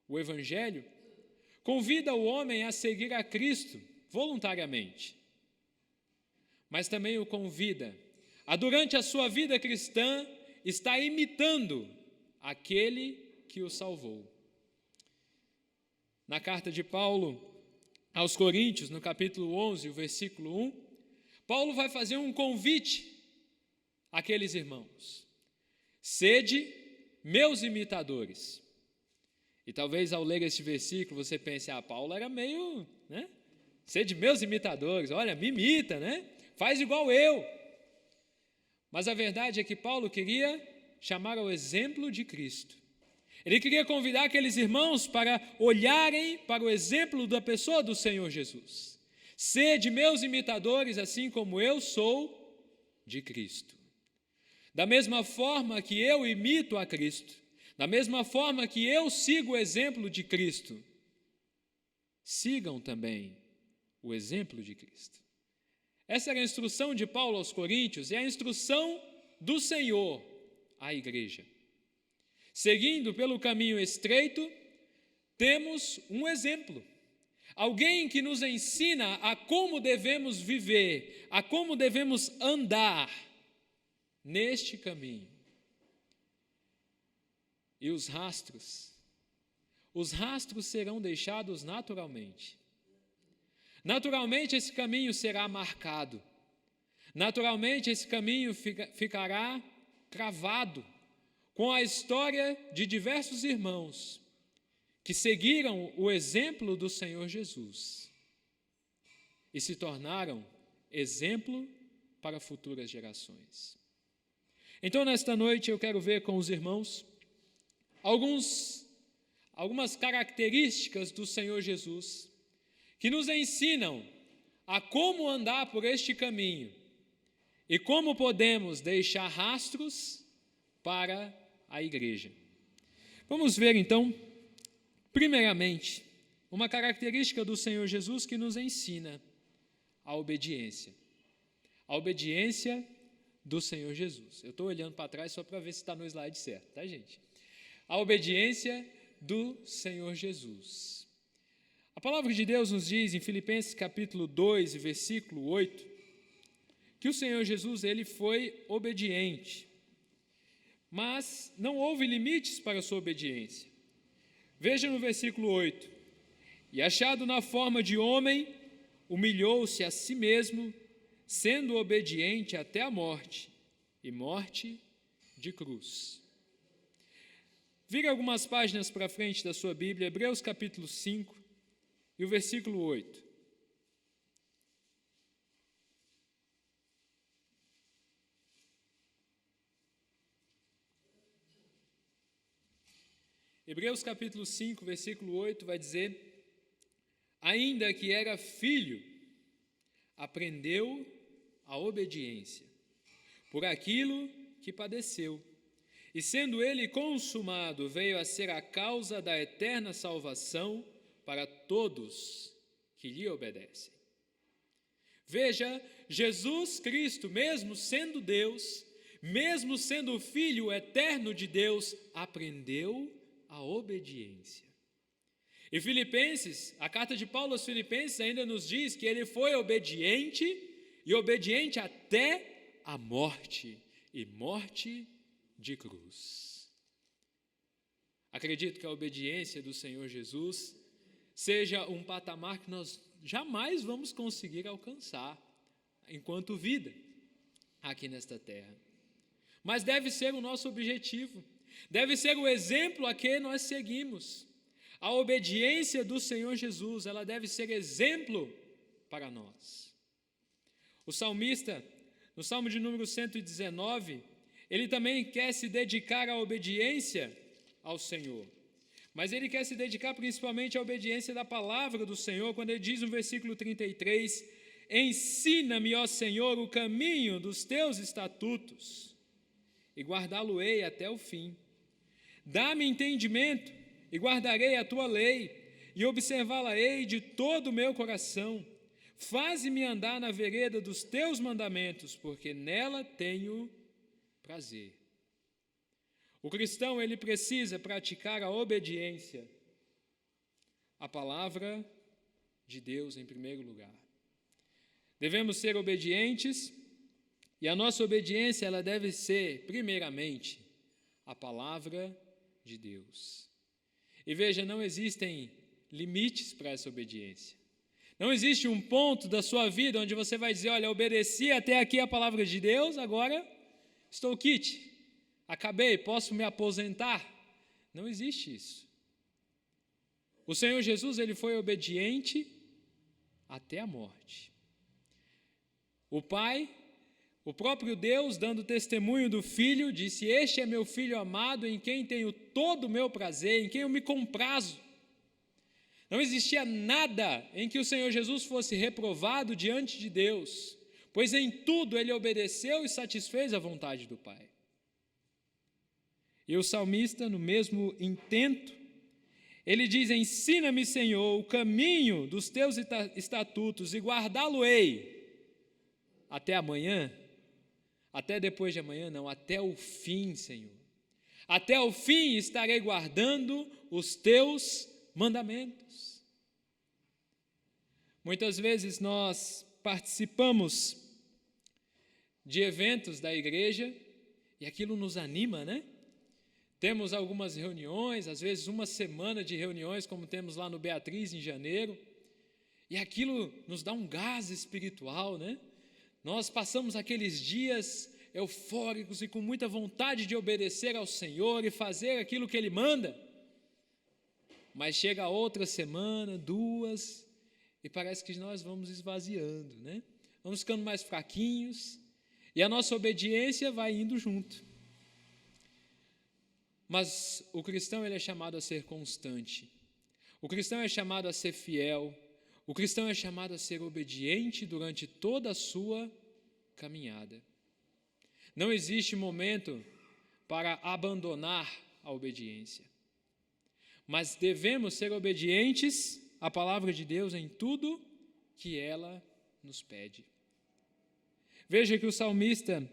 O Evangelho convida o homem a seguir a Cristo voluntariamente, mas também o convida a, durante a sua vida cristã, estar imitando aquele que o salvou. Na carta de Paulo aos Coríntios, no capítulo 11, o versículo 1, Paulo vai fazer um convite àqueles irmãos: sede meus imitadores. E talvez ao ler este versículo você pense, Paulo era meio, sede meus imitadores, olha, me imita, faz igual eu. Mas a verdade é que Paulo queria chamar ao exemplo de Cristo. Ele queria convidar aqueles irmãos para olharem para o exemplo da pessoa do Senhor Jesus. Sede meus imitadores, assim como eu sou de Cristo. Da mesma forma que eu imito a Cristo, da mesma forma que eu sigo o exemplo de Cristo, sigam também o exemplo de Cristo. Essa era a instrução de Paulo aos Coríntios e a instrução do Senhor à igreja. Seguindo pelo caminho estreito, temos um exemplo. Alguém que nos ensina a como devemos viver, a como devemos andar neste caminho. E os rastros serão deixados naturalmente. Naturalmente esse caminho será marcado. Naturalmente esse caminho ficará cravado com a história de diversos irmãos que seguiram o exemplo do Senhor Jesus e se tornaram exemplo para futuras gerações. Então, nesta noite, eu quero ver com os irmãos algumas características do Senhor Jesus que nos ensinam a como andar por este caminho e como podemos deixar rastros para a igreja. Vamos ver, então, primeiramente, uma característica do Senhor Jesus que nos ensina a obediência. A obediência do Senhor Jesus. Eu estou olhando para trás só para ver se está no slide certo, tá, gente? A obediência do Senhor Jesus. A palavra de Deus nos diz em Filipenses capítulo 2, versículo 8, que o Senhor Jesus, ele foi obediente, mas não houve limites para a sua obediência. Veja no versículo 8: e achado na forma de homem, humilhou-se a si mesmo, sendo obediente até a morte, e morte de cruz. Vire algumas páginas para frente da sua Bíblia, Hebreus capítulo 5, e o versículo 8. Hebreus capítulo 5, versículo 8 vai dizer: ainda que era filho, aprendeu a obediência por aquilo que padeceu, e sendo ele consumado, veio a ser a causa da eterna salvação para todos que lhe obedecem. Veja, Jesus Cristo, mesmo sendo Deus, mesmo sendo o Filho eterno de Deus, aprendeu a obediência. E Filipenses, a carta de Paulo aos Filipenses ainda nos diz que ele foi obediente, e obediente até a morte, e morte de cruz. Acredito que a obediência do Senhor Jesus seja um patamar que nós jamais vamos conseguir alcançar enquanto vida aqui nesta terra. Mas deve ser o nosso objetivo, deve ser o exemplo a que nós seguimos. A obediência do Senhor Jesus, ela deve ser exemplo para nós. O salmista, no Salmo de número 119, ele também quer se dedicar à obediência ao Senhor. Mas ele quer se dedicar principalmente à obediência da palavra do Senhor, quando ele diz no versículo 33, ensina-me, ó Senhor, o caminho dos teus estatutos, e guardá-lo-ei até o fim. Dá-me entendimento, e guardarei a tua lei, e observá-la-ei de todo o meu coração. Faze-me andar na vereda dos teus mandamentos, porque nela tenho prazer. O cristão, ele precisa praticar a obediência a palavra de Deus em primeiro lugar. Devemos ser obedientes, e a nossa obediência ela deve ser, primeiramente, a palavra de Deus. E veja, não existem limites para essa obediência. Não existe um ponto da sua vida onde você vai dizer, olha, obedeci até aqui a palavra de Deus, agora estou quite, acabei, posso me aposentar. Não existe isso. O Senhor Jesus, ele foi obediente até a morte. O Pai, o próprio Deus, dando testemunho do Filho, disse, este é meu Filho amado, em quem tenho todo o meu prazer, em quem eu me comprazo. Não existia nada em que o Senhor Jesus fosse reprovado diante de Deus, pois em tudo ele obedeceu e satisfez a vontade do Pai. E o salmista, no mesmo intento, ele diz, ensina-me, Senhor, o caminho dos teus estatutos e guardá-lo-ei até amanhã. Até depois de amanhã, não, até o fim, Senhor. Até o fim estarei guardando os teus mandamentos. Muitas vezes nós participamos de eventos da igreja e aquilo nos anima, né? Temos algumas reuniões, às vezes uma semana de reuniões, como temos lá no Beatriz em janeiro, e aquilo nos dá um gás espiritual, né? Nós passamos aqueles dias eufóricos e com muita vontade de obedecer ao Senhor e fazer aquilo que Ele manda. Mas chega a outra semana, 2, e parece que nós vamos esvaziando, né? Vamos ficando mais fraquinhos e a nossa obediência vai indo junto. Mas o cristão ele é chamado a ser constante. O cristão é chamado a ser fiel. O cristão é chamado a ser obediente durante toda a sua caminhada. Não existe momento para abandonar a obediência. Mas devemos ser obedientes à palavra de Deus em tudo que ela nos pede. Veja que o salmista,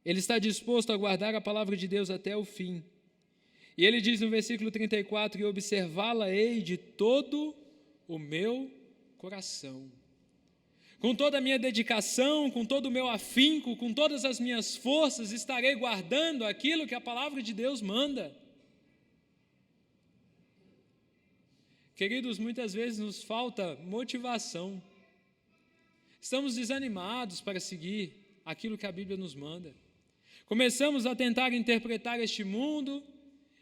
ele está disposto a guardar a palavra de Deus até o fim. E ele diz no versículo 34, e observá-la-ei de todo o meu coração. Com toda a minha dedicação, com todo o meu afinco, com todas as minhas forças, estarei guardando aquilo que a palavra de Deus manda. Queridos, muitas vezes nos falta motivação. Estamos desanimados para seguir aquilo que a Bíblia nos manda. Começamos a tentar interpretar este mundo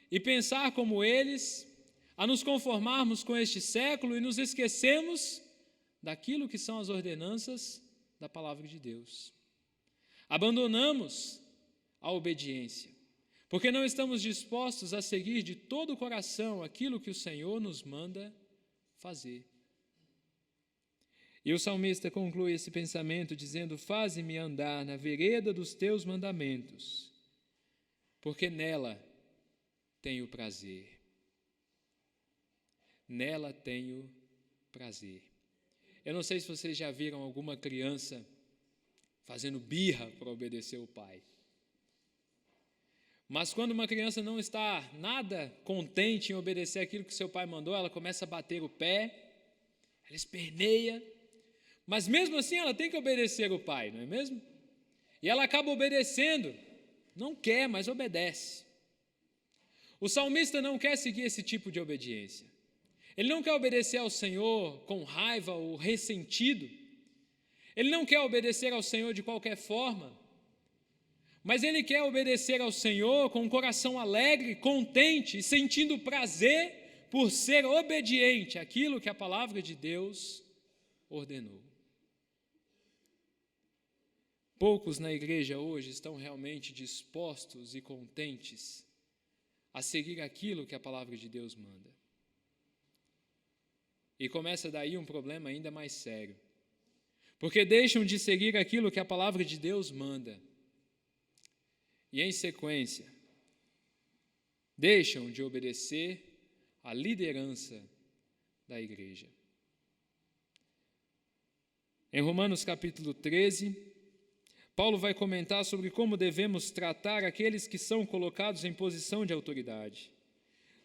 e pensar como eles, a nos conformarmos com este século e nos esquecemos daquilo que são as ordenanças da palavra de Deus. Abandonamos a obediência, porque não estamos dispostos a seguir de todo o coração aquilo que o Senhor nos manda fazer. E o salmista conclui esse pensamento dizendo, faze-me andar na vereda dos teus mandamentos, porque nela tenho prazer. Nela tenho prazer. Eu não sei se vocês já viram alguma criança fazendo birra para obedecer o pai. Mas quando uma criança não está nada contente em obedecer aquilo que seu pai mandou, ela começa a bater o pé, ela esperneia, mas mesmo assim ela tem que obedecer o pai, não é mesmo? E ela acaba obedecendo, não quer, mas obedece. O salmista não quer seguir esse tipo de obediência. Ele não quer obedecer ao Senhor com raiva ou ressentido. Ele não quer obedecer ao Senhor de qualquer forma. Mas ele quer obedecer ao Senhor com um coração alegre, contente e sentindo prazer por ser obediente àquilo que a palavra de Deus ordenou. Poucos na igreja hoje estão realmente dispostos e contentes a seguir aquilo que a palavra de Deus manda. E começa daí um problema ainda mais sério, porque deixam de seguir aquilo que a palavra de Deus manda. E em sequência, deixam de obedecer à liderança da igreja. Em Romanos capítulo 13, Paulo vai comentar sobre como devemos tratar aqueles que são colocados em posição de autoridade.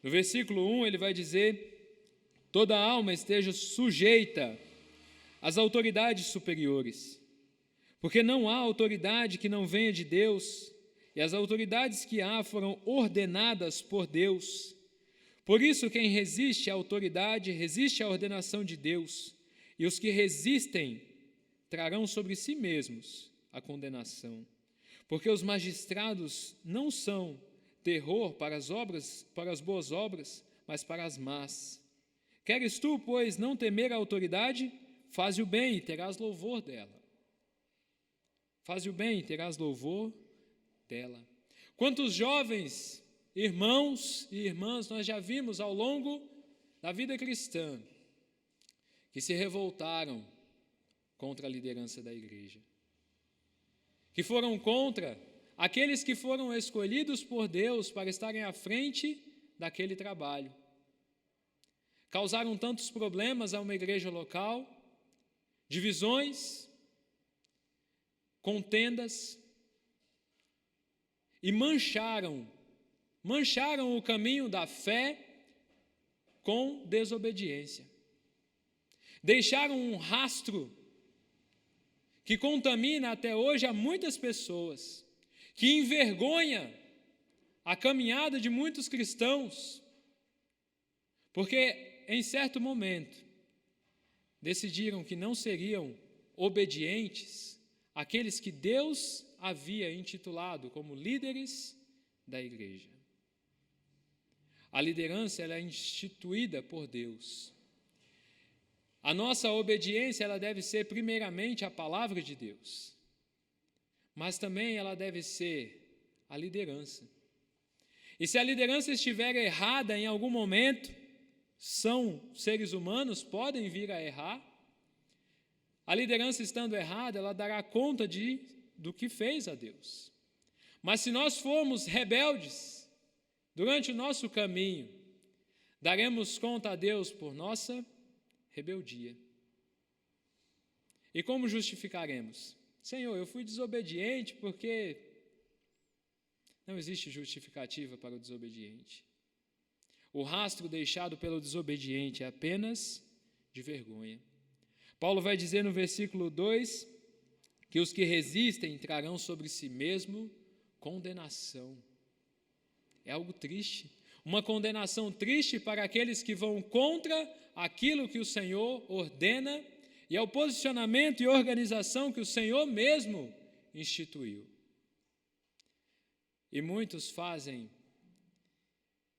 No versículo 1, ele vai dizer toda alma esteja sujeita às autoridades superiores, porque não há autoridade que não venha de Deus, e as autoridades que há foram ordenadas por Deus. Por isso, quem resiste à autoridade, resiste à ordenação de Deus, e os que resistem trarão sobre si mesmos a condenação. Porque os magistrados não são terror para as boas obras, mas para as más. Queres tu, pois, não temer a autoridade? Faze o bem e terás louvor dela. Faze o bem e terás louvor dela. Quantos jovens irmãos e irmãs nós já vimos ao longo da vida cristã que se revoltaram contra a liderança da igreja, que foram contra aqueles que foram escolhidos por Deus para estarem à frente daquele trabalho. Causaram tantos problemas a uma igreja local, divisões, contendas, e mancharam o caminho da fé com desobediência. Deixaram um rastro que contamina até hoje a muitas pessoas, que envergonha a caminhada de muitos cristãos, porque em certo momento decidiram que não seriam obedientes àqueles que Deus havia intitulado como líderes da igreja. A liderança ela é instituída por Deus. A nossa obediência ela deve ser primeiramente a palavra de Deus, mas também ela deve ser a liderança. E se a liderança estiver errada em algum momento, são seres humanos, podem vir a errar. A liderança estando errada, ela dará conta do que fez a Deus. Mas se nós formos rebeldes durante o nosso caminho, daremos conta a Deus por nossa rebeldia. E como justificaremos? Senhor, eu fui desobediente porque não existe justificativa para o desobediente. O rastro deixado pelo desobediente é apenas de vergonha. Paulo vai dizer no versículo 2 que os que resistem trarão sobre si mesmo condenação. É algo triste, uma condenação triste para aqueles que vão contra aquilo que o Senhor ordena e ao posicionamento e organização que o Senhor mesmo instituiu. E muitos fazem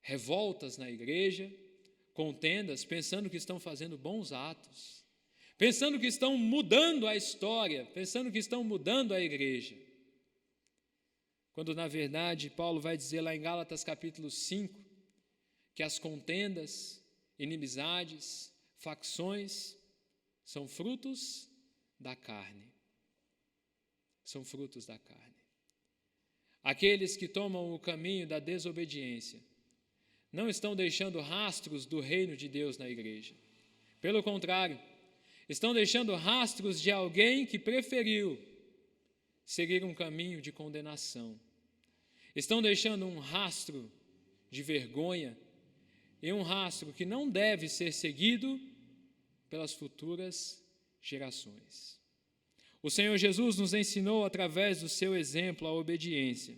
revoltas na igreja, contendas, pensando que estão fazendo bons atos, pensando que estão mudando a história, pensando que estão mudando a igreja. Quando, na verdade, Paulo vai dizer lá em Gálatas capítulo 5, que as contendas, inimizades, facções, são frutos da carne. São frutos da carne. Aqueles que tomam o caminho da desobediência não estão deixando rastros do reino de Deus na igreja. Pelo contrário, estão deixando rastros de alguém que preferiu seguir um caminho de condenação. Estão deixando um rastro de vergonha e um rastro que não deve ser seguido pelas futuras gerações. O Senhor Jesus nos ensinou através do seu exemplo a obediência,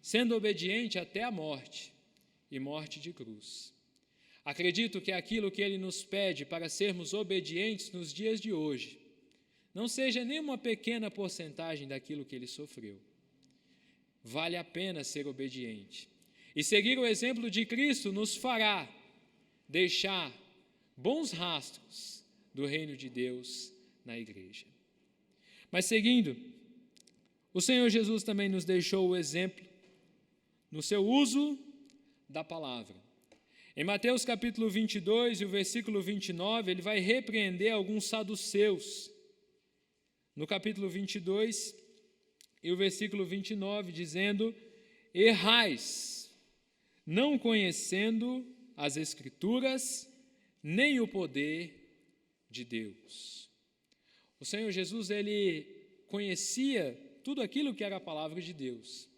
sendo obediente até a morte e morte de cruz. Acredito que aquilo que Ele nos pede para sermos obedientes nos dias de hoje não seja nem uma pequena porcentagem daquilo que Ele sofreu. Vale a pena ser obediente. E seguir o exemplo de Cristo nos fará deixar bons rastros do reino de Deus na igreja. Mas seguindo, o Senhor Jesus também nos deixou o exemplo no seu uso da palavra. Em Mateus capítulo 22 e o versículo 29, ele vai repreender alguns saduceus. No capítulo 22 e o versículo 29, dizendo: errais, não conhecendo as Escrituras, nem o poder de Deus. O Senhor Jesus, ele conhecia tudo aquilo que era a palavra de Deus.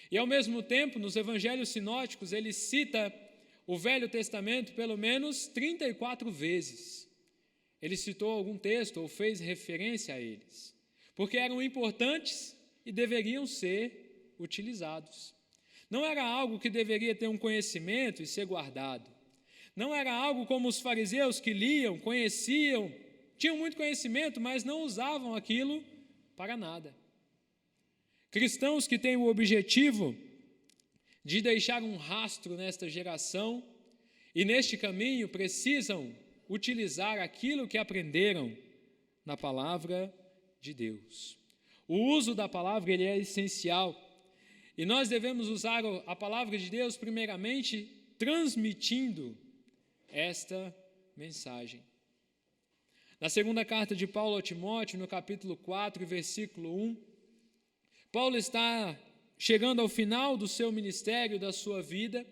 E ao mesmo tempo, nos evangelhos sinóticos, ele cita o Velho Testamento pelo menos 34 vezes. Ele citou algum texto ou fez referência a eles, porque eram importantes e deveriam ser utilizados. Não era algo que deveria ter um conhecimento e ser guardado. Não era algo como os fariseus que liam, conheciam, tinham muito conhecimento, mas não usavam aquilo para nada. Cristãos que têm o objetivo de deixar um rastro nesta geração e neste caminho precisam utilizar aquilo que aprenderam na palavra de Deus. O uso da palavra ele é essencial e nós devemos usar a palavra de Deus primeiramente transmitindo esta mensagem. Na segunda carta de Paulo a Timóteo, no capítulo 4, versículo 1, Paulo está chegando ao final do seu ministério, da sua vida,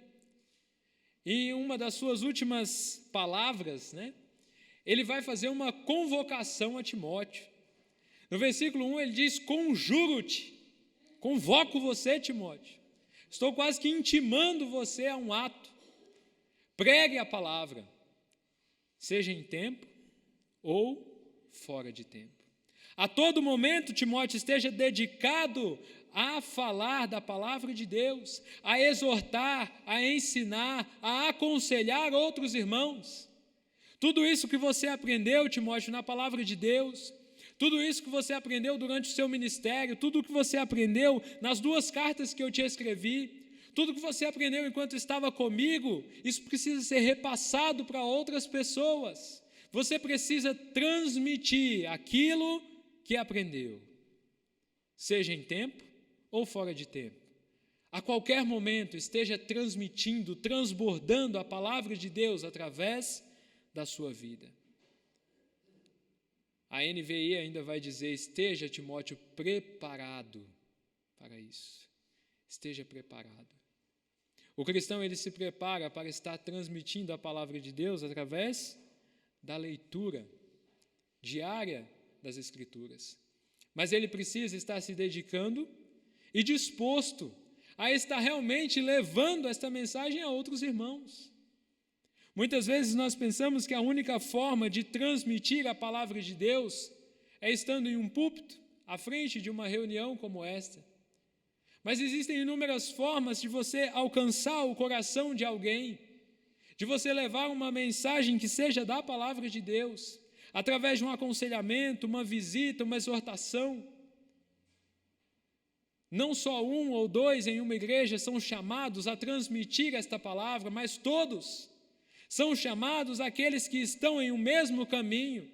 e em uma das suas últimas palavras, ele vai fazer uma convocação a Timóteo. No versículo 1 ele diz: conjuro-te, convoco você, Timóteo, estou quase que intimando você a um ato, pregue a palavra, seja em tempo ou fora de tempo. A todo momento, Timóteo, esteja dedicado a falar da palavra de Deus, a exortar, a ensinar, a aconselhar outros irmãos. Tudo isso que você aprendeu, Timóteo, na palavra de Deus, tudo isso que você aprendeu durante o seu ministério, tudo que você aprendeu nas 2 cartas que eu te escrevi, tudo que você aprendeu enquanto estava comigo, isso precisa ser repassado para outras pessoas. Você precisa transmitir aquilo que aprendeu, seja em tempo ou fora de tempo. A qualquer momento esteja transmitindo, transbordando a palavra de Deus através da sua vida. A NVI ainda vai dizer: esteja, Timóteo, preparado para isso. Esteja preparado. O cristão ele se prepara para estar transmitindo a palavra de Deus através da leitura diária das Escrituras. Mas ele precisa estar se dedicando e disposto a estar realmente levando esta mensagem a outros irmãos. Muitas vezes nós pensamos que a única forma de transmitir a palavra de Deus é estando em um púlpito, à frente de uma reunião como esta. Mas existem inúmeras formas de você alcançar o coração de alguém, de você levar uma mensagem que seja da palavra de Deus, através de um aconselhamento, uma visita, uma exortação. Não só 1 ou 2 em uma igreja são chamados a transmitir esta palavra, mas todos são chamados aqueles que estão em um mesmo caminho,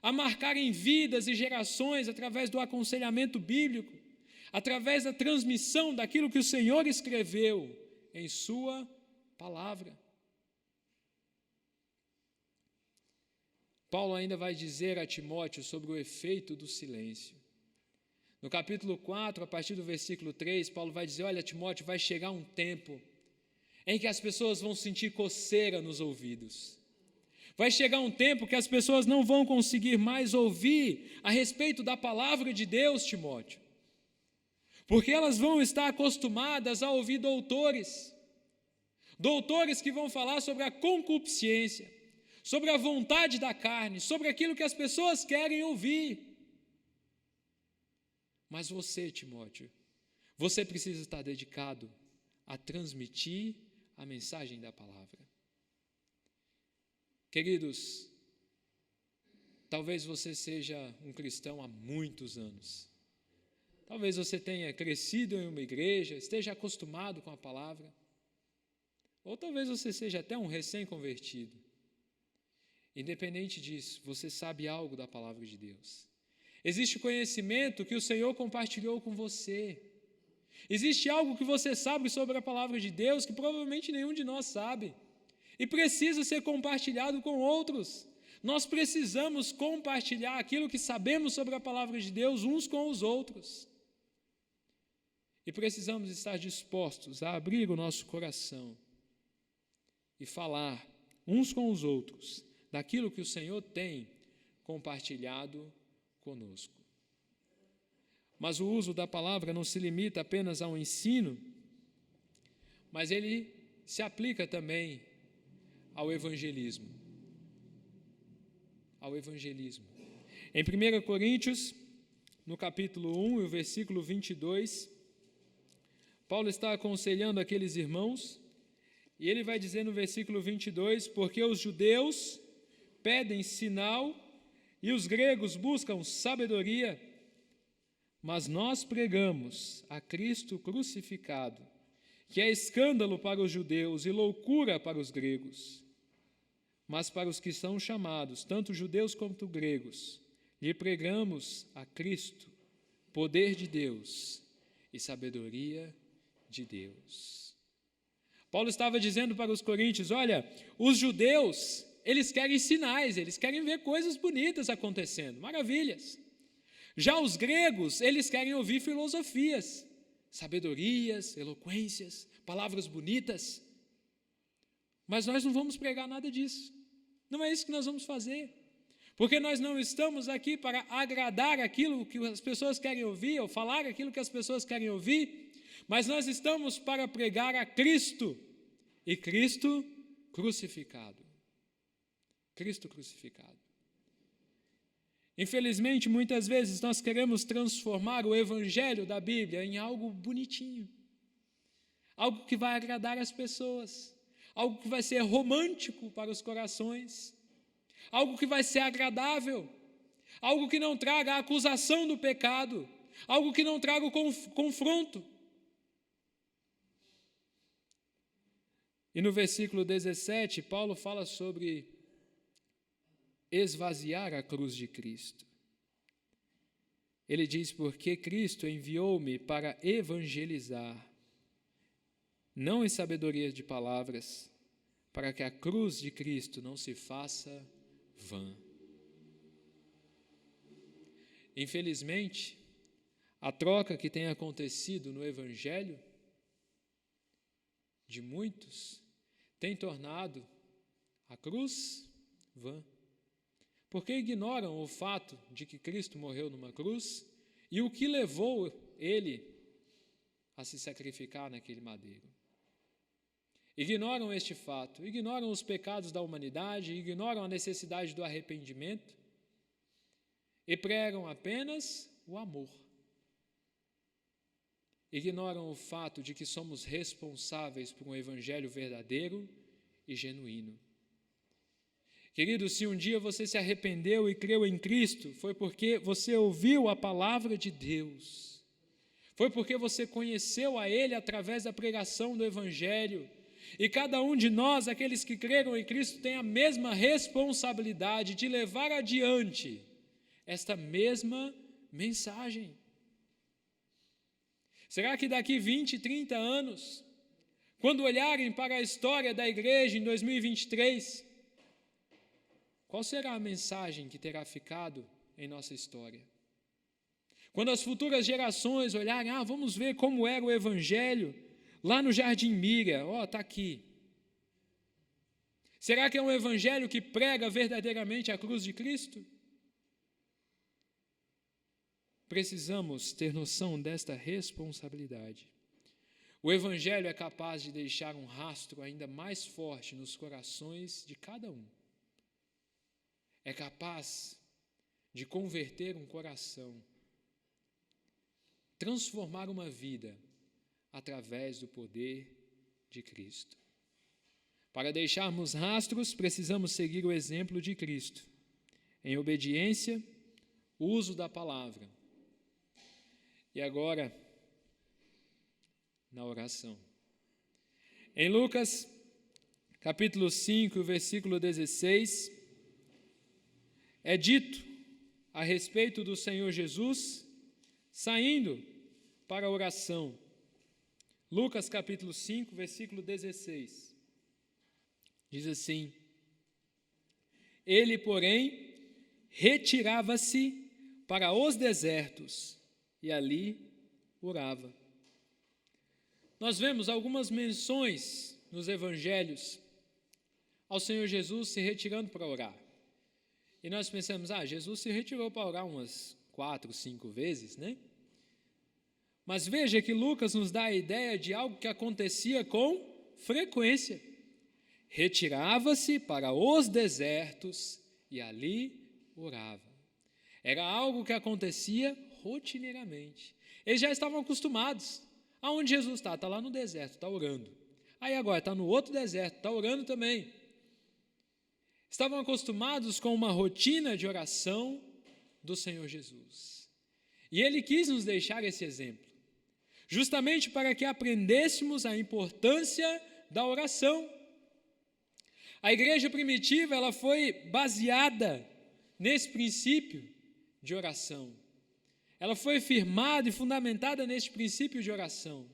a marcarem vidas e gerações através do aconselhamento bíblico, através da transmissão daquilo que o Senhor escreveu em sua palavra. Paulo ainda vai dizer a Timóteo sobre o efeito do silêncio. No capítulo 4, a partir do versículo 3, Paulo vai dizer: olha, Timóteo, vai chegar um tempo em que as pessoas vão sentir coceira nos ouvidos. Vai chegar um tempo que as pessoas não vão conseguir mais ouvir a respeito da palavra de Deus, Timóteo, porque elas vão estar acostumadas a ouvir doutores que vão falar sobre a concupiscência, sobre a vontade da carne, sobre aquilo que as pessoas querem ouvir. Mas você, Timóteo, você precisa estar dedicado a transmitir a mensagem da palavra. Queridos, talvez você seja um cristão há muitos anos. Talvez você tenha crescido em uma igreja, esteja acostumado com a palavra. Ou talvez você seja até um recém-convertido. Independente disso, você sabe algo da palavra de Deus. Existe conhecimento que o Senhor compartilhou com você. Existe algo que você sabe sobre a palavra de Deus que provavelmente nenhum de nós sabe. E precisa ser compartilhado com outros. Nós precisamos compartilhar aquilo que sabemos sobre a palavra de Deus uns com os outros. E precisamos estar dispostos a abrir o nosso coração e falar uns com os outros daquilo que o Senhor tem compartilhado conosco. Mas o uso da palavra não se limita apenas ao ensino, mas ele se aplica também ao evangelismo. Ao evangelismo. Em 1 Coríntios, no capítulo 1 e o versículo 22, Paulo está aconselhando aqueles irmãos, e ele vai dizer no versículo 22, porque os judeus pedem sinal e os gregos buscam sabedoria, mas nós pregamos a Cristo crucificado, que é escândalo para os judeus e loucura para os gregos. Mas para os que são chamados, tanto judeus quanto gregos, lhe pregamos a Cristo, poder de Deus e sabedoria de Deus. Paulo estava dizendo para os coríntios, olha, os judeus, eles querem sinais, eles querem ver coisas bonitas acontecendo, maravilhas. Já os gregos, eles querem ouvir filosofias, sabedorias, eloquências, palavras bonitas. Mas nós não vamos pregar nada disso. Não é isso que nós vamos fazer. Porque nós não estamos aqui para agradar aquilo que as pessoas querem ouvir, ou falar aquilo que as pessoas querem ouvir, mas nós estamos para pregar a Cristo, e Cristo crucificado. Cristo crucificado. Infelizmente, muitas vezes nós queremos transformar o evangelho da Bíblia em algo bonitinho, algo que vai agradar as pessoas, algo que vai ser romântico para os corações, algo que vai ser agradável, algo que não traga a acusação do pecado, algo que não traga o confronto. E no versículo 17, Paulo fala sobre esvaziar a cruz de Cristo. Ele diz, porque Cristo enviou-me para evangelizar, não em sabedoria de palavras, para que a cruz de Cristo não se faça vã. Infelizmente, a troca que tem acontecido no evangelho de muitos tem tornado a cruz vã. Porque ignoram o fato de que Cristo morreu numa cruz e o que levou ele a se sacrificar naquele madeiro. Ignoram este fato, ignoram os pecados da humanidade, ignoram a necessidade do arrependimento e pregam apenas o amor. Ignoram o fato de que somos responsáveis por um evangelho verdadeiro e genuíno. Querido, se um dia você se arrependeu e creu em Cristo, foi porque você ouviu a palavra de Deus. Foi porque você conheceu a Ele através da pregação do evangelho. E cada um de nós, aqueles que creram em Cristo, tem a mesma responsabilidade de levar adiante esta mesma mensagem. Será que daqui 20, 30 anos, quando olharem para a história da igreja em 2023, qual será a mensagem que terá ficado em nossa história? Quando as futuras gerações olharem, vamos ver como era o evangelho lá no Jardim Mira, está aqui. Será que é um evangelho que prega verdadeiramente a cruz de Cristo? Precisamos ter noção desta responsabilidade. O evangelho é capaz de deixar um rastro ainda mais forte nos corações de cada um. É capaz de converter um coração, transformar uma vida através do poder de Cristo. Para deixarmos rastros, precisamos seguir o exemplo de Cristo, em obediência, uso da palavra. E agora, na oração. Em Lucas, capítulo 5, versículo 16, é dito a respeito do Senhor Jesus saindo para a oração. Lucas capítulo 5, versículo 16. Diz assim: Ele, porém, retirava-se para os desertos e ali orava. Nós vemos algumas menções nos evangelhos ao Senhor Jesus se retirando para orar. E nós pensamos, Jesus se retirou para orar umas 4, 5 vezes, né? Mas veja que Lucas nos dá a ideia de algo que acontecia com frequência, retirava-se para os desertos e ali orava. Era algo que acontecia rotineiramente. Eles já estavam acostumados. Aonde Jesus está? Está lá no deserto, está orando. Aí agora está no outro deserto, está orando também. Estavam acostumados com uma rotina de oração do Senhor Jesus. E Ele quis nos deixar esse exemplo, justamente para que aprendêssemos a importância da oração. A igreja primitiva, ela foi baseada nesse princípio de oração. Ela foi firmada e fundamentada neste princípio de oração.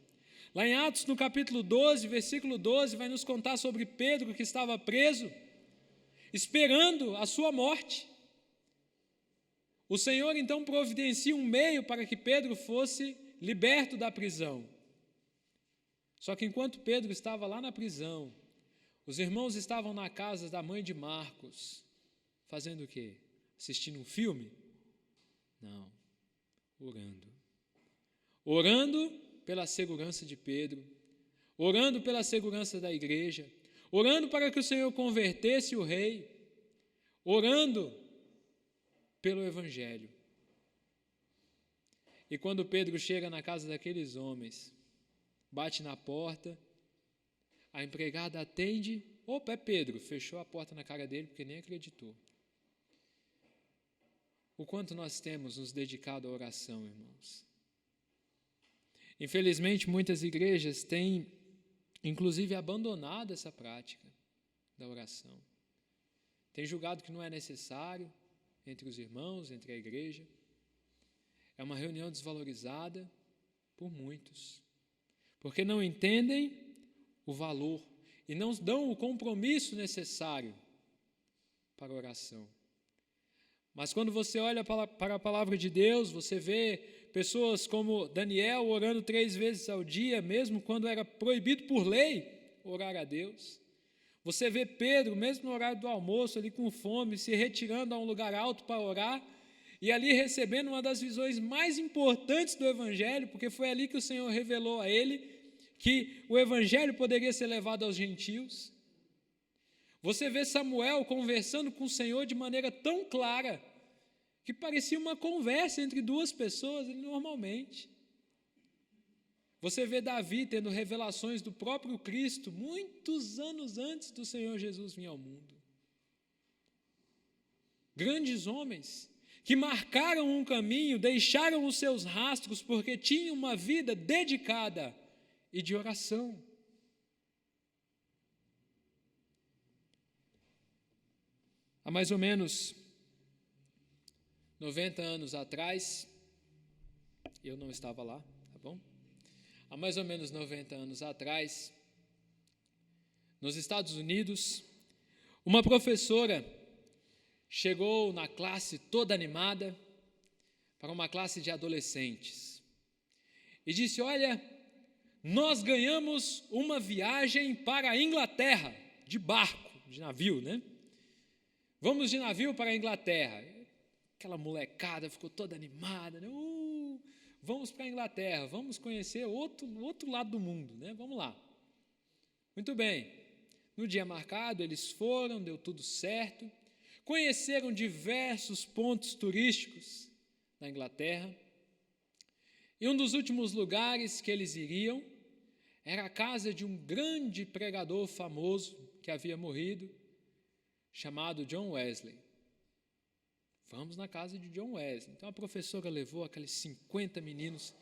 Lá em Atos, no capítulo 12, versículo 12, vai nos contar sobre Pedro, que estava preso, esperando a sua morte. O Senhor, então, providencia um meio para que Pedro fosse liberto da prisão. Só que enquanto Pedro estava lá na prisão, os irmãos estavam na casa da mãe de Marcos, fazendo o quê? Assistindo um filme? Não, orando. Orando pela segurança de Pedro, orando pela segurança da igreja, orando para que o Senhor convertesse o rei, orando pelo Evangelho. E quando Pedro chega na casa daqueles homens, bate na porta, a empregada atende, opa, é Pedro, fechou a porta na cara dele porque nem acreditou. O quanto nós temos nos dedicado à oração, irmãos. Infelizmente, muitas igrejas têm, inclusive, abandonado essa prática da oração. Têm julgado que não é necessário entre os irmãos, entre a igreja. É uma reunião desvalorizada por muitos, porque não entendem o valor e não dão o compromisso necessário para a oração. Mas quando você olha para a palavra de Deus, você vê pessoas como Daniel orando 3 vezes ao dia, mesmo quando era proibido por lei orar a Deus. Você vê Pedro, mesmo no horário do almoço, ali com fome, se retirando a um lugar alto para orar, e ali recebendo uma das visões mais importantes do Evangelho, porque foi ali que o Senhor revelou a ele que o Evangelho poderia ser levado aos gentios. Você vê Samuel conversando com o Senhor de maneira tão clara, que parecia uma conversa entre 2 pessoas, normalmente. Você vê Davi tendo revelações do próprio Cristo, muitos anos antes do Senhor Jesus vir ao mundo. Grandes homens que marcaram um caminho, deixaram os seus rastros, porque tinham uma vida dedicada e de oração. Há mais ou menos 90 anos atrás, eu não estava lá, tá bom? Há mais ou menos 90 anos atrás, nos Estados Unidos, uma professora chegou na classe toda animada, para uma classe de adolescentes, e disse: olha, nós ganhamos uma viagem para a Inglaterra, de barco, de navio, né? Vamos de navio para a Inglaterra. Aquela molecada ficou toda animada, né? Vamos para a Inglaterra, vamos conhecer outro lado do mundo, né? Vamos lá. Muito bem, no dia marcado eles foram, deu tudo certo, conheceram diversos pontos turísticos na Inglaterra, e um dos últimos lugares que eles iriam era a casa de um grande pregador famoso que havia morrido, chamado John Wesley. Vamos na casa de John Wesley. Então a professora levou aqueles 50 meninos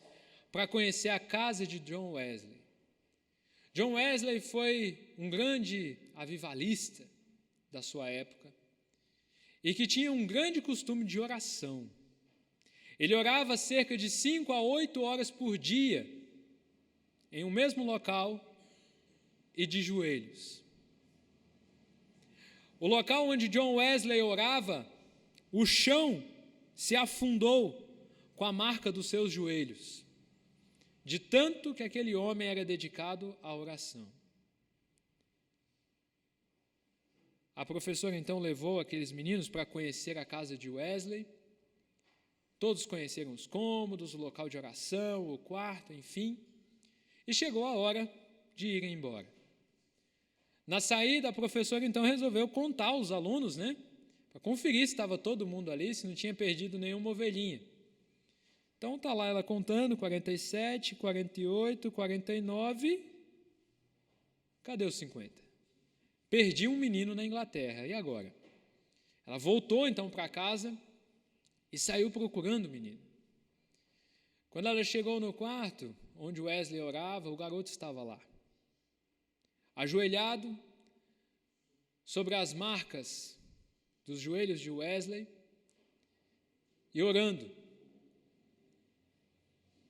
para conhecer a casa de John Wesley. John Wesley foi um grande avivalista da sua época e que tinha um grande costume de oração. Ele orava cerca de 5 a 8 horas por dia em um mesmo local e de joelhos. O local onde John Wesley orava, o chão se afundou com a marca dos seus joelhos, de tanto que aquele homem era dedicado à oração. A professora então levou aqueles meninos para conhecer a casa de Wesley. Todos conheceram os cômodos, o local de oração, o quarto, enfim. E chegou a hora de irem embora. Na saída, a professora então resolveu contar os alunos, né? Para conferir se estava todo mundo ali, se não tinha perdido nenhuma ovelhinha. Então está lá ela contando, 47, 48, 49, cadê os 50? Perdi um menino na Inglaterra, e agora? Ela voltou então para casa e saiu procurando o menino. Quando ela chegou no quarto, onde Wesley orava, o garoto estava lá, ajoelhado sobre as marcas dos joelhos de Wesley e orando.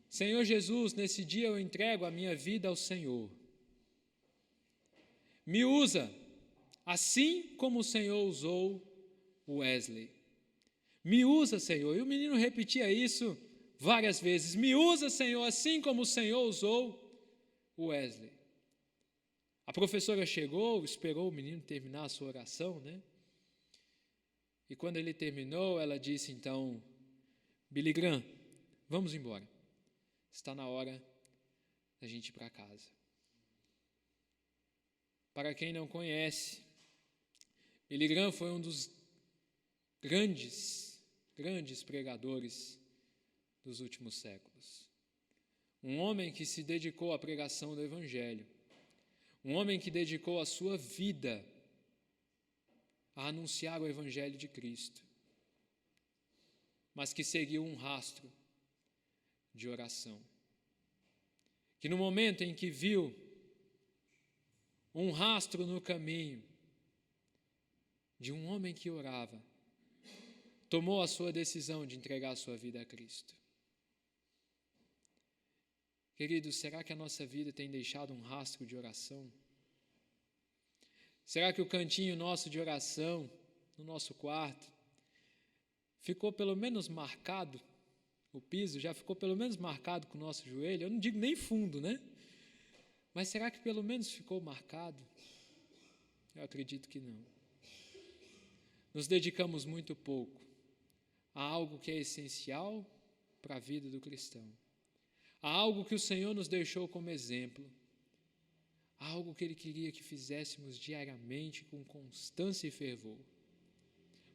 Senhor Jesus, nesse dia eu entrego a minha vida ao Senhor. Me usa, assim como o Senhor usou Wesley. Me usa, Senhor. E o menino repetia isso várias vezes. Me usa, Senhor, assim como o Senhor usou Wesley. A professora chegou, esperou o menino terminar a sua oração, né? E quando ele terminou, ela disse então, Billy Graham, vamos embora. Está na hora da gente ir para casa. Para quem não conhece, Billy Graham foi um dos grandes pregadores dos últimos séculos. Um homem que se dedicou à pregação do Evangelho. Um homem que dedicou a sua vida a anunciar o Evangelho de Cristo, mas que seguiu um rastro de oração. Que no momento em que viu um rastro no caminho de um homem que orava, tomou a sua decisão de entregar a sua vida a Cristo. Queridos, será que a nossa vida tem deixado um rastro de oração? Será que o cantinho nosso de oração, no nosso quarto, ficou pelo menos marcado? O piso já ficou pelo menos marcado com o nosso joelho? Eu não digo nem fundo, né? Mas será que pelo menos ficou marcado? Eu acredito que não. Nos dedicamos muito pouco a algo que é essencial para a vida do cristão. Há algo que o Senhor nos deixou como exemplo. Há algo que Ele queria que fizéssemos diariamente com constância e fervor,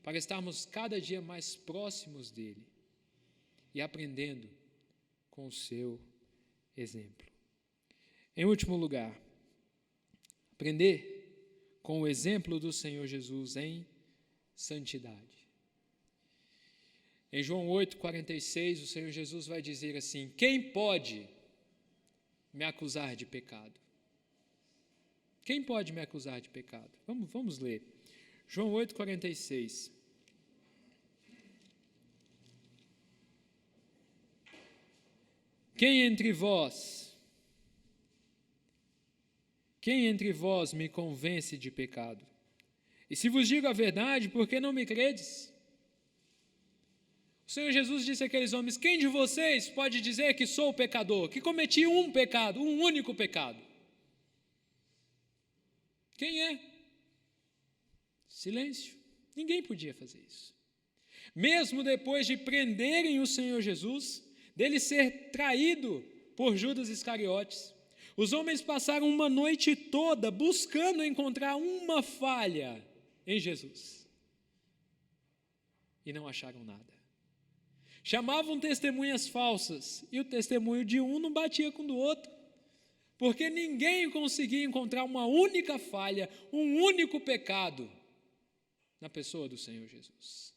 para estarmos cada dia mais próximos dEle e aprendendo com o seu exemplo. Em último lugar, aprender com o exemplo do Senhor Jesus em santidade. Em João 8,46, o Senhor Jesus vai dizer assim: quem pode me acusar de pecado? Quem pode me acusar de pecado? Vamos ler. João 8,46. Quem entre vós me convence de pecado? E se vos digo a verdade, por que não me credes? O Senhor Jesus disse àqueles homens: quem de vocês pode dizer que sou pecador, que cometi um pecado, um único pecado? Quem é? Silêncio. Ninguém podia fazer isso. Mesmo depois de prenderem o Senhor Jesus, dele ser traído por Judas Iscariotes, os homens passaram uma noite toda buscando encontrar uma falha em Jesus. E não acharam nada. Chamavam testemunhas falsas, e o testemunho de um não batia com o do outro, porque ninguém conseguia encontrar uma única falha, um único pecado na pessoa do Senhor Jesus.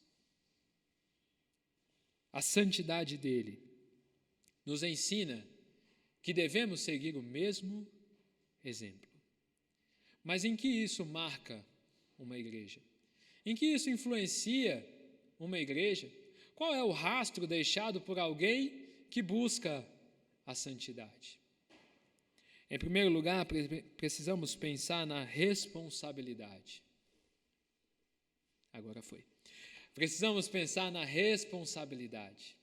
A santidade dele nos ensina que devemos seguir o mesmo exemplo. Mas em que isso marca uma igreja? Em que isso influencia uma igreja? Qual é o rastro deixado por alguém que busca a santidade? Em primeiro lugar, precisamos pensar na responsabilidade. Agora foi. Precisamos pensar na responsabilidade.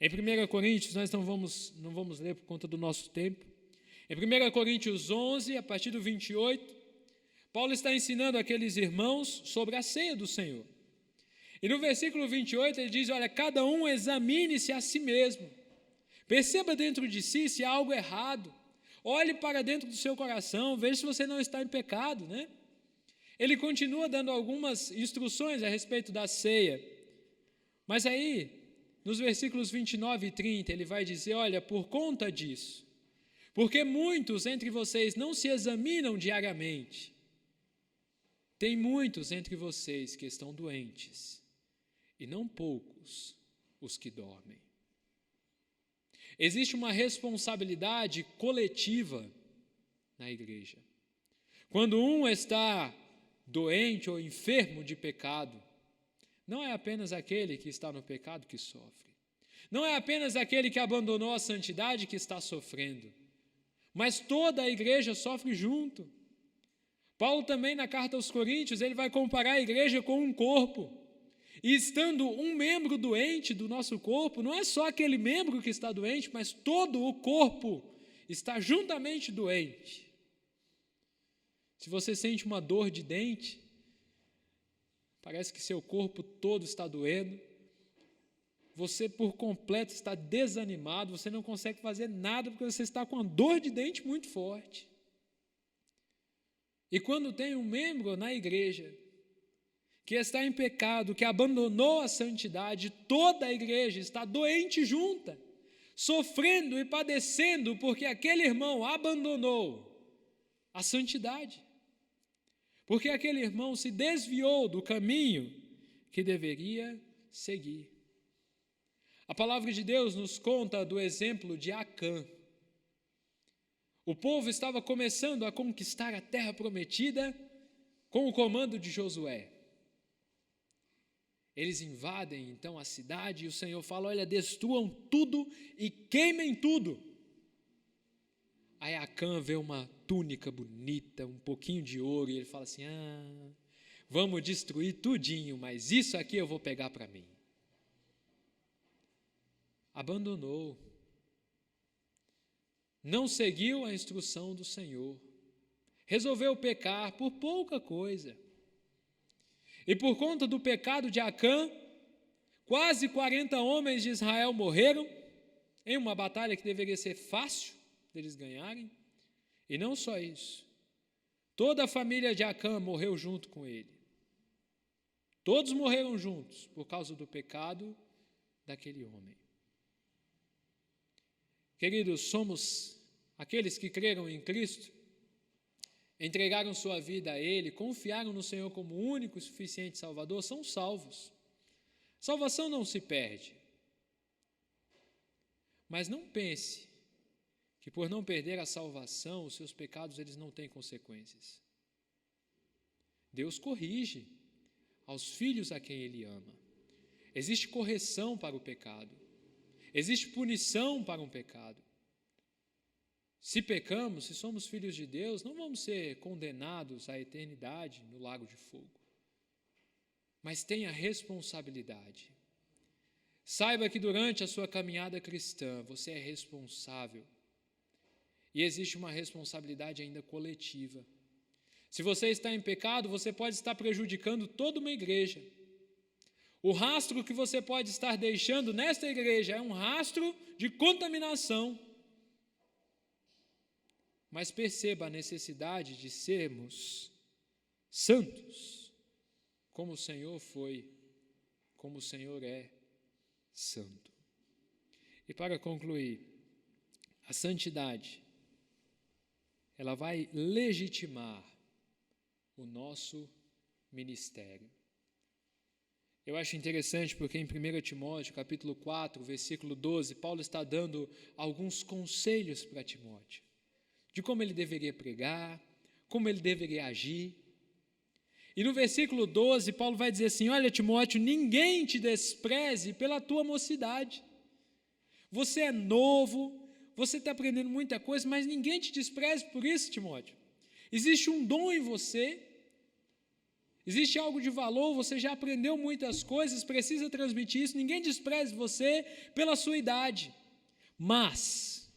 Em 1 Coríntios, nós não vamos ler por conta do nosso tempo. Em 1 Coríntios 11, a partir do 28, Paulo está ensinando aqueles irmãos sobre a ceia do Senhor. E no versículo 28 ele diz: olha, cada um examine-se a si mesmo. Perceba dentro de si se há algo errado, olhe para dentro do seu coração, veja se você não está em pecado, né? Ele continua dando algumas instruções a respeito da ceia, mas aí, nos versículos 29 e 30, ele vai dizer, olha, por conta disso, porque muitos entre vocês não se examinam diariamente, tem muitos entre vocês que estão doentes, e não poucos os que dormem. Existe uma responsabilidade coletiva na igreja. Quando um está doente ou enfermo de pecado, não é apenas aquele que está no pecado que sofre. Não é apenas aquele que abandonou a santidade que está sofrendo. Mas toda a igreja sofre junto. Paulo também, na carta aos Coríntios, ele vai comparar a igreja com um corpo. E estando um membro doente do nosso corpo, não é só aquele membro que está doente, mas todo o corpo está juntamente doente. Se você sente uma dor de dente, parece que seu corpo todo está doendo, você por completo está desanimado, você não consegue fazer nada porque você está com uma dor de dente muito forte. E quando tem um membro na igreja que está em pecado, que abandonou a santidade, toda a igreja está doente junta, sofrendo e padecendo porque aquele irmão abandonou a santidade. Porque aquele irmão se desviou do caminho que deveria seguir. A palavra de Deus nos conta do exemplo de Acã. O povo estava começando a conquistar a terra prometida com o comando de Josué. Eles invadem então a cidade e o Senhor fala, olha, destruam tudo e queimem tudo. Aí Acã vê uma túnica bonita, um pouquinho de ouro, e ele fala assim, vamos destruir tudinho, mas isso aqui eu vou pegar para mim. Abandonou. Não seguiu a instrução do Senhor. Resolveu pecar por pouca coisa. E por conta do pecado de Acã, quase 40 homens de Israel morreram em uma batalha que deveria ser fácil deles ganharem. E não só isso, toda a família de Acã morreu junto com ele. Todos morreram juntos por causa do pecado daquele homem. Queridos, somos aqueles que creram em Cristo, entregaram sua vida a Ele, confiaram no Senhor como único e suficiente Salvador, são salvos. Salvação não se perde. Mas não pense que por não perder a salvação, os seus pecados eles não têm consequências. Deus corrige aos filhos a quem Ele ama. Existe correção para o pecado. Existe punição para um pecado. Se pecamos, se somos filhos de Deus, não vamos ser condenados à eternidade no lago de fogo. Mas tenha responsabilidade. Saiba que durante a sua caminhada cristã, você é responsável. E existe uma responsabilidade ainda coletiva. Se você está em pecado, você pode estar prejudicando toda uma igreja. O rastro que você pode estar deixando nesta igreja é um rastro de contaminação. Mas perceba a necessidade de sermos santos, como o Senhor foi, como o Senhor é santo. E para concluir, a santidade, ela vai legitimar o nosso ministério. Eu acho interessante porque em 1 Timóteo, capítulo 4, versículo 12, Paulo está dando alguns conselhos para Timóteo, de como ele deveria pregar, como ele deveria agir. E no versículo 12, Paulo vai dizer assim, olha Timóteo, ninguém te despreze pela tua mocidade. Você é novo, você está aprendendo muita coisa, mas ninguém te despreze por isso, Timóteo. Existe um dom em você, existe algo de valor, você já aprendeu muitas coisas, precisa transmitir isso, ninguém despreze você pela sua idade. Mas,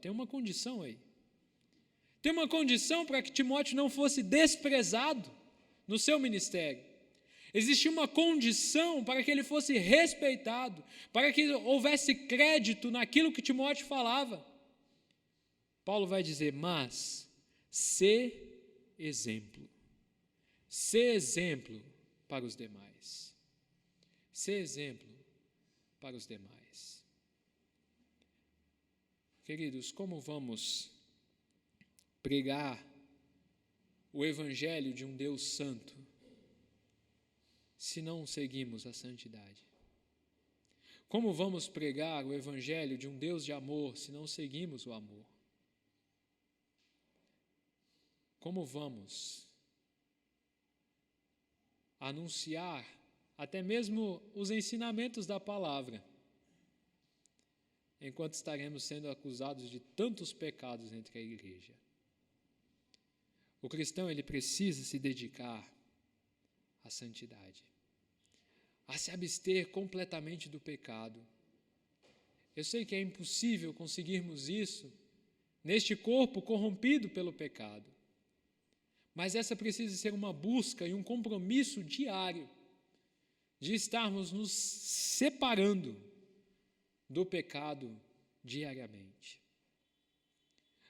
tem uma condição aí. Tem uma condição para que Timóteo não fosse desprezado no seu ministério. Existia uma condição para que ele fosse respeitado, para que houvesse crédito naquilo que Timóteo falava. Paulo vai dizer, mas sê exemplo. Sê exemplo para os demais. Sê exemplo para os demais. Queridos, como vamos pregar o evangelho de um Deus santo se não seguimos a santidade? Como vamos pregar o evangelho de um Deus de amor se não seguimos o amor? Como vamos anunciar até mesmo os ensinamentos da palavra, enquanto estaremos sendo acusados de tantos pecados entre a igreja? O cristão, ele precisa se dedicar à santidade, a se abster completamente do pecado. Eu sei que é impossível conseguirmos isso neste corpo corrompido pelo pecado, mas essa precisa ser uma busca e um compromisso diário de estarmos nos separando do pecado diariamente.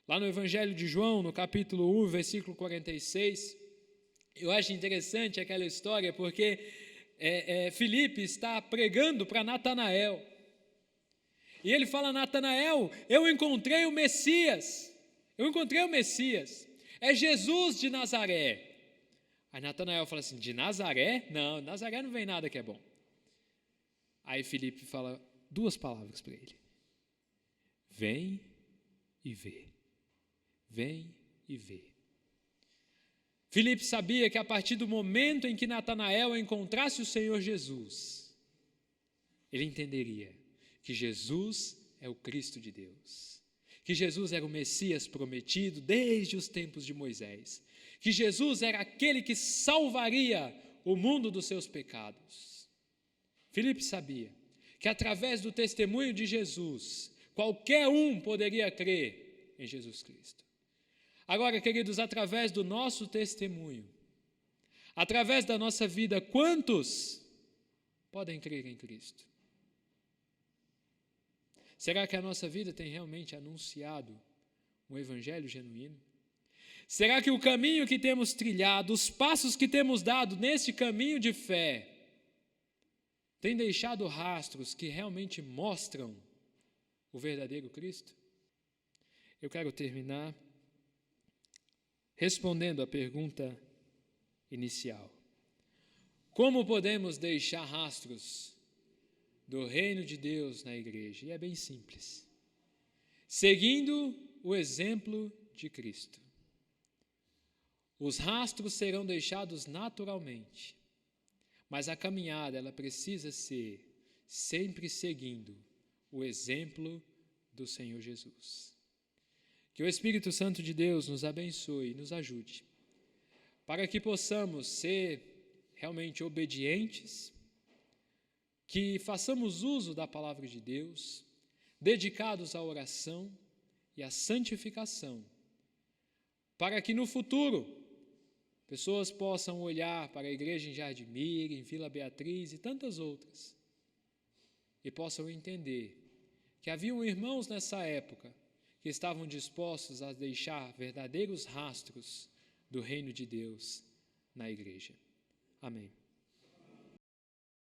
Lá no Evangelho de João, no capítulo 1, versículo 46, eu acho interessante aquela história porque Filipe está pregando para Natanael. E ele fala, Natanael, eu encontrei o Messias. É Jesus de Nazaré. Aí Natanael fala assim, de Nazaré? Não, Nazaré não vem nada que é bom. Aí Filipe fala 2 palavras para ele. Vem e vê. Vem e vê. Filipe sabia que a partir do momento em que Natanael encontrasse o Senhor Jesus, ele entenderia que Jesus é o Cristo de Deus, que Jesus era o Messias prometido desde os tempos de Moisés, que Jesus era aquele que salvaria o mundo dos seus pecados. Filipe sabia que através do testemunho de Jesus, qualquer um poderia crer em Jesus Cristo. Agora, queridos, através do nosso testemunho, através da nossa vida, quantos podem crer em Cristo? Será que a nossa vida tem realmente anunciado um evangelho genuíno? Será que o caminho que temos trilhado, os passos que temos dado nesse caminho de fé, tem deixado rastros que realmente mostram o verdadeiro Cristo? Eu quero terminar respondendo à pergunta inicial. Como podemos deixar rastros do reino de Deus na igreja? E é bem simples. Seguindo o exemplo de Cristo. Os rastros serão deixados naturalmente, mas a caminhada, ela precisa ser sempre seguindo o exemplo do Senhor Jesus. Que o Espírito Santo de Deus nos abençoe e nos ajude, para que possamos ser realmente obedientes, que façamos uso da palavra de Deus, dedicados à oração e à santificação, para que no futuro pessoas possam olhar para a igreja em Jardim Mira, em Vila Beatriz e tantas outras, e possam entender que haviam irmãos nessa época que estavam dispostos a deixar verdadeiros rastros do reino de Deus na igreja. Amém.